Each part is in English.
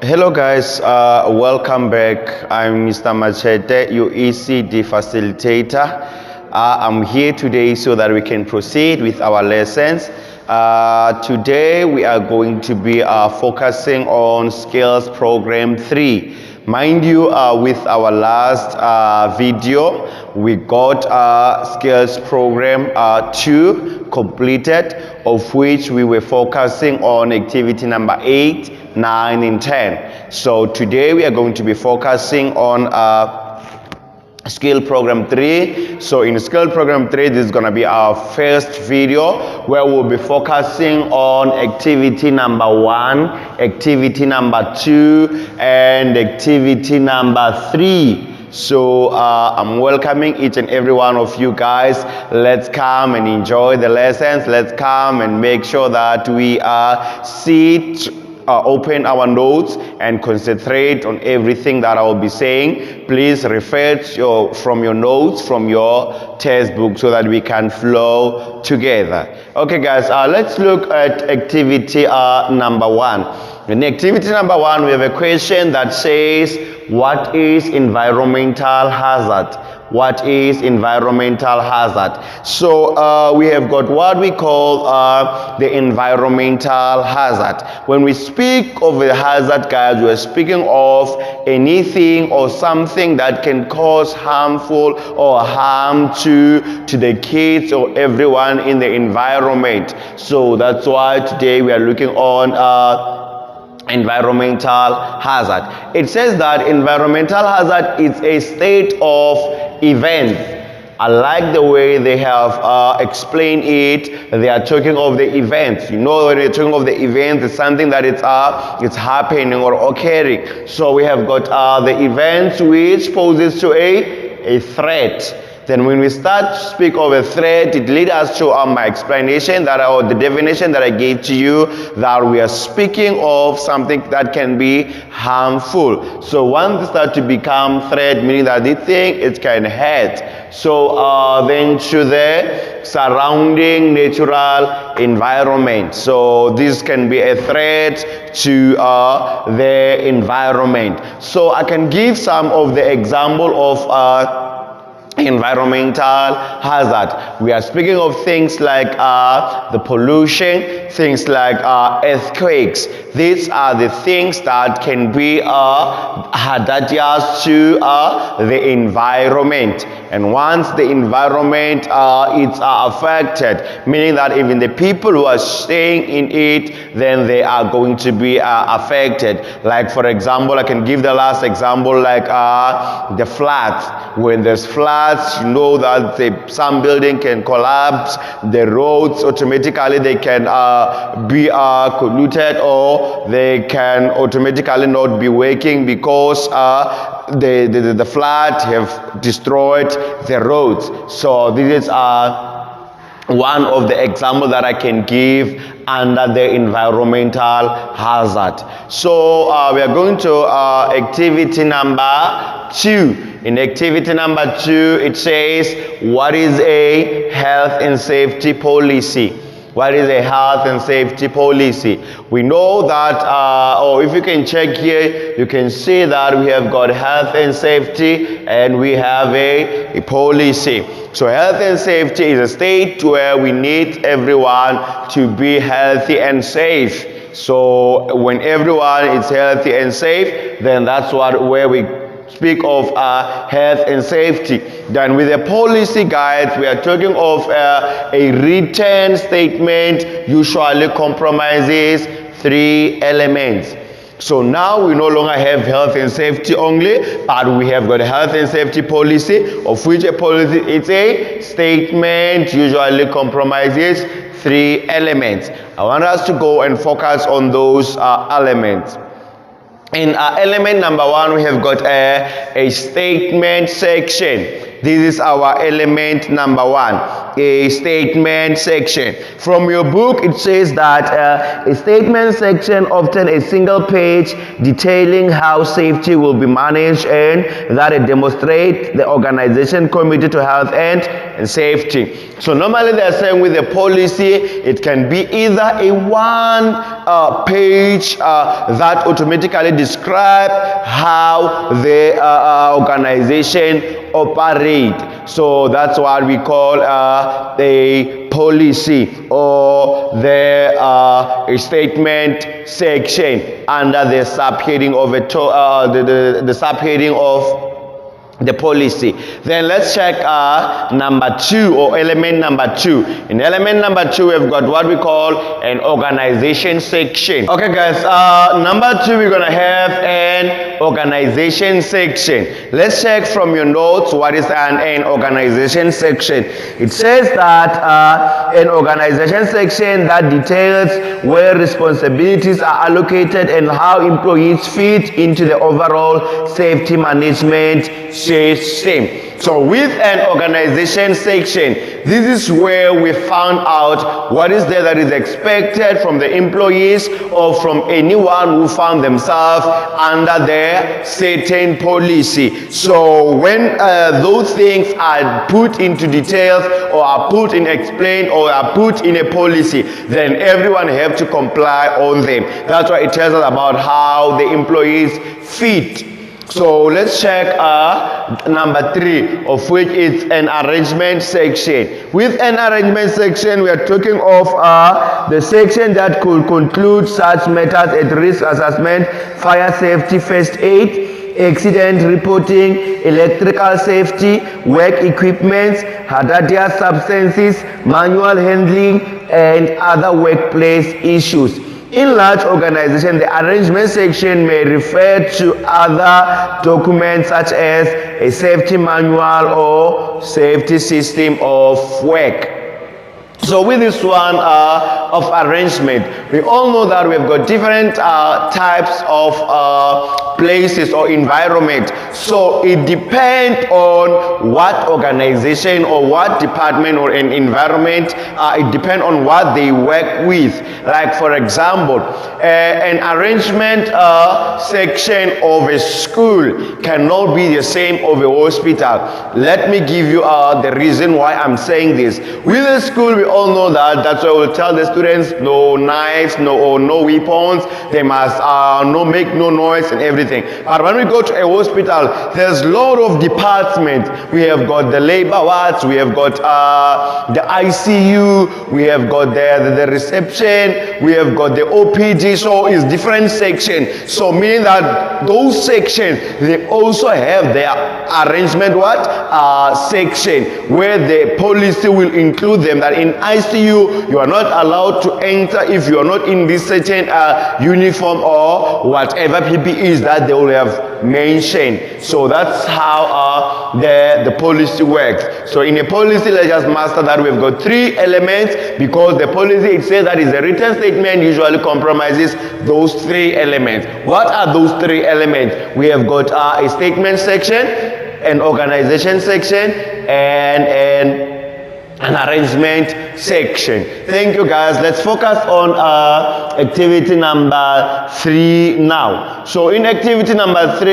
Hello guys, welcome back. I'm Mr. Machete, your ECD facilitator. I'm here today so that we can proceed with our lessons. Today we are going to be focusing on skills program 3. Mind you, with our last video, we got skills program 2 completed, of which we were focusing on activity number 8, 9, and 10. So today we are going to be focusing on skill program 3. So in skill program 3, this is going to be our first video where we'll be focusing on activity number 1, activity number 2, and activity number 3. So I'm welcoming each and every one of you guys. Let's come and enjoy the lessons. Let's come and make sure that we open our notes and concentrate on everything that I will be saying. Please refer from your notes, from your textbook, so that we can flow together. Okay guys, let's look at activity number 1. In activity number 1, we have a question that says, what is environmental hazard? What is environmental hazard? So we have got what we call the environmental hazard. When we speak of a hazard, guys, we're speaking of anything or something that can cause harmful or harm to the kids or everyone in the environment. So that's why today we are looking on environmental hazard. It says that environmental hazard is a state of events. I like the way they have explained it. They are talking of the events. You know, when they're talking of the events, it's something that it's happening or occurring. So we have got the events which poses to a threat. Then when we start to speak of a threat, it leads us to my explanation or the definition that I gave to you, that we are speaking of something that can be harmful. So once it starts to become threat, meaning that the thing it can hurt. So then to the surrounding natural environment. So this can be a threat to the environment. So I can give some of the example of environmental hazard. We are speaking of things like the pollution, things like earthquakes. These are the things that can be hazardous to the environment. And once the environment is affected, meaning that even the people who are staying in it, then they are going to be affected. Like for example, I can give the last example, like the floods. When there's floods, you know that some building can collapse, the roads automatically they can be polluted, or they can automatically not be working because the flood have destroyed the roads. So this is one of the examples that I can give under the environmental hazard. So we are going to activity number 2. In activity number 2, it says, what is a health and safety policy? What is a health and safety policy? We know that, or if you can check here, you can see that we have got health and safety and we have a policy. So health and safety is a state where we need everyone to be healthy and safe. So when everyone is healthy and safe, then that's where we speak of health and safety. Then with the policy guides, we are talking of a written statement usually compromises 3 elements. So now we no longer have health and safety only, but we have got a health and safety policy, of which a policy is a statement usually compromises 3 elements. I want us to go and focus on those elements. In element number 1, we have got a statement section. This is our element number 1, a statement section. From your book, it says that a statement section, often a single page detailing how safety will be managed, and that it demonstrates the organization committed to health and safety. So normally they are saying with a policy, it can be either a one page that automatically describe how the organization operate. So that's what we call a policy, or the statement section under the subheading of the subheading of the policy. Then let's check number 2, or element number 2. In element number 2, we've got what we call an organization section. Okay guys, number 2, we're gonna have an organization section. Let's check from your notes what is an organization section. It says that an organization section that details where responsibilities are allocated and how employees fit into the overall safety management system. So with an organization section, this is where we found out what is there that is expected from the employees or from anyone who found themselves under their certain policy. So when those things are put into details, or are put in explained, or are put in a policy, then everyone have to comply on them. That's why it tells us about how the employees fit. So let's check number 3, of which is an arrangement section. With an arrangement section, we are talking of the section that could conclude such matters as risk assessment, fire safety, first aid, accident reporting, electrical safety, work equipment, hazardous substances, manual handling, and other workplace issues. In large organizations, the arrangement section may refer to other documents such as a safety manual or safety system of work. So with this one of arrangement, we all know that we've got different types of places or environment. So it depends on what organization or what department or an environment, it depends on what they work with. Like for example, an arrangement section of a school cannot be the same of a hospital. Let me give you the reason why I'm saying this. With a school, we all know that's why we'll tell the students no knives, no weapons, they must make no noise and everything. But when we go to a hospital, there's a lot of departments. We have got the labor wards, we have got the ICU, we have got the reception, we have got the OPD. So it's different sections. So meaning that those sections, they also have their arrangement section, where the policy will include them, that in ICU you are not allowed to enter if you are not in this certain uniform or whatever PPEs that they will have mentioned. So that's how the policy works. So in a policy, let's just master that we've got 3 elements, because the policy, it says that is a written statement, usually compromises those 3 elements. What are those 3 elements? We have got a statement section, an organization section, and an arrangement section. Thank you guys. Let's focus on activity number 3 now. So in activity number 3,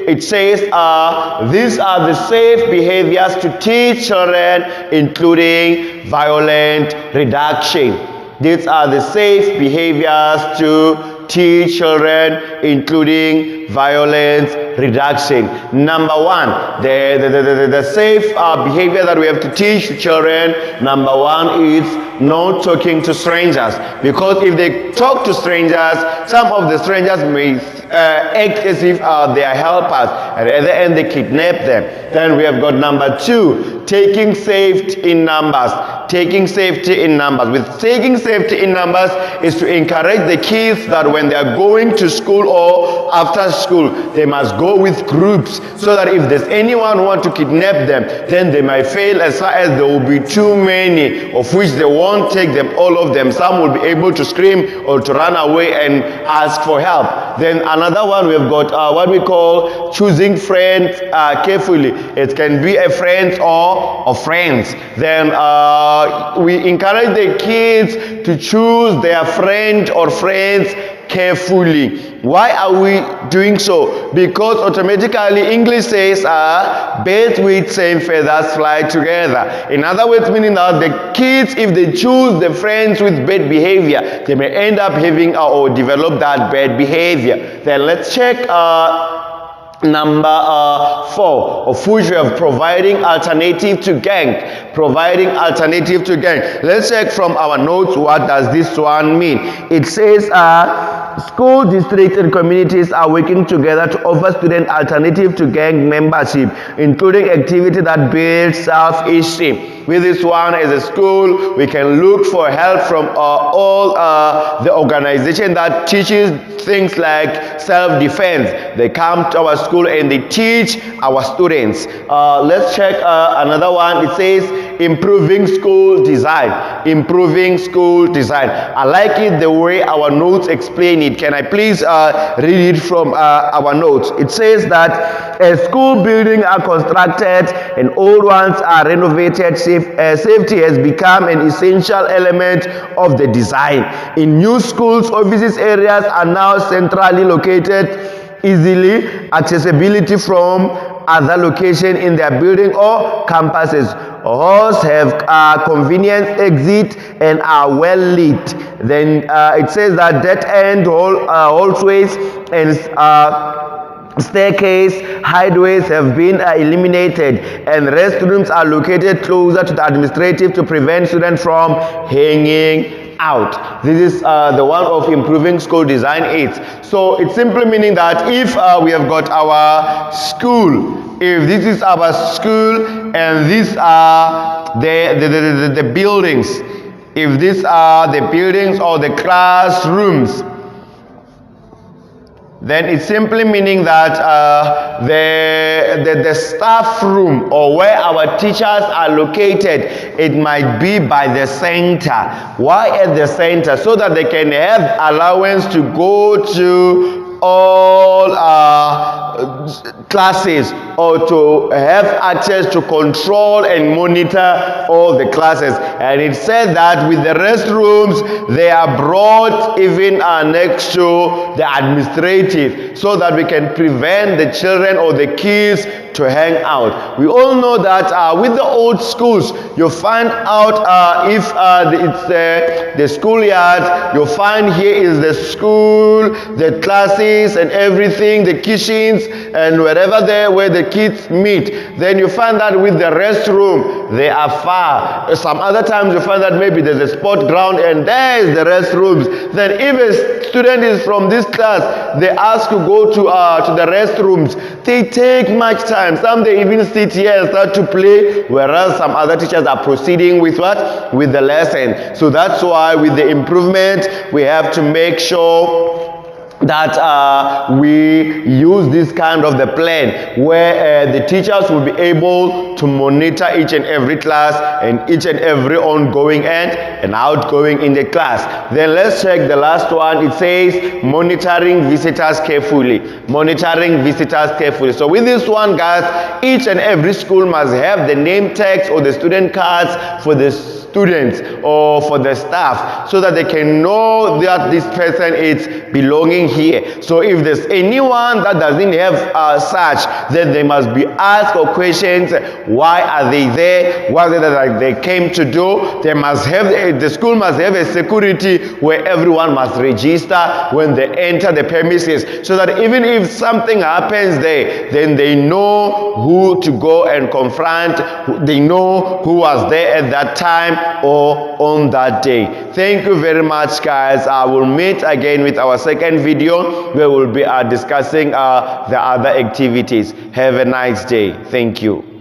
it says these are the safe behaviors to teach children, including violent reduction. These are the safe behaviors to teach children, including violence reduction. Number 1, the safe behavior that we have to teach children, number 1 is not talking to strangers. Because if they talk to strangers, some of the strangers may act as if they are helpers, and at the end they kidnap them. Then we have got number 2, taking safety in numbers. Taking safety in numbers. With taking safety in numbers is to encourage the kids that when they are going to school or after school, they must go with groups so that if there's anyone who wants to kidnap them, then they might fail as far as there will be too many, of which they won't take them, all of them. Some will be able to scream or to run away and ask for help. Then another one, we've got what we call choosing friends carefully. It can be a friend or friends. Then we encourage the kids to choose their friend or friends carefully. Why are we doing so? Because automatically English says birds with same feathers fly together. In other words, meaning that the kids, if they choose the friends with bad behavior, they may end up having or develop that bad behavior. Then let's check number 4, of which we have providing alternative to gang. Providing alternative to gang. Let's check from our notes, what does this one mean? It says school districts and communities are working together to offer students alternative to gang membership, including activity that builds self-esteem. With this one, as a school, we can look for help from all the organization that teaches things like self-defense. They come to our school and they teach our students. Let's check another one. It says improving school design. Improving school design. I like it the way our notes explain it. Can I please read it from our notes? It says that as school buildings are constructed and old ones are renovated, safety has become an essential element of the design. In new schools, offices areas are now centrally located, easily accessibility from other locations in their building or campuses. Halls have convenient exit and are well lit. Then it says that dead-end hallways and staircase hideways have been eliminated, and restrooms are located closer to the administrative to prevent students from hanging out. This is the one of improving school design aids. So it's simply meaning that if we have got our school, if this is our school and these are the buildings, if these are the buildings or the classrooms, then it's simply meaning that the staff room or where our teachers are located, it might be by the center. Why at the center? So that they can have allowance to go to all classes, or to have access to control and monitor all the classes. And it said that with the restrooms, they are brought even next to the administrative, so that we can prevent the children or the kids to hang out. We all know that with the old schools, you find out if it's the schoolyard, you find here is the school, the classes and everything, the kitchens and wherever there where the kids meet. Then you find that with the restroom, they are far. Some other times you find that maybe there's a sport ground and there is the restrooms. Then if a student is from this class, they ask to go to the restrooms. They take much time. Some they even sit here and start to play, whereas some other teachers are proceeding with what? With the lesson. So that's why with the improvement, we have to make sure that we use this kind of the plan where the teachers will be able to monitor each and every class and each and every ongoing and outgoing in the class. Then let's check the last one. It says monitoring visitors carefully. Monitoring visitors carefully. So with this one, guys, each and every school must have the name tags or the student cards for the students or for the staff, so that they can know that this person is belonging here. So if there's anyone that doesn't have such, then they must be asked or questions. Why are they there? What is it that they came to do? They must have the school must have a security where everyone must register when they enter the premises, so that even if something happens there, then they know who to go and confront. They know who was there at that time or on that day. Thank you very much, guys. I will meet again with our second video where we'll be discussing the other activities. Have a nice day. Thank you.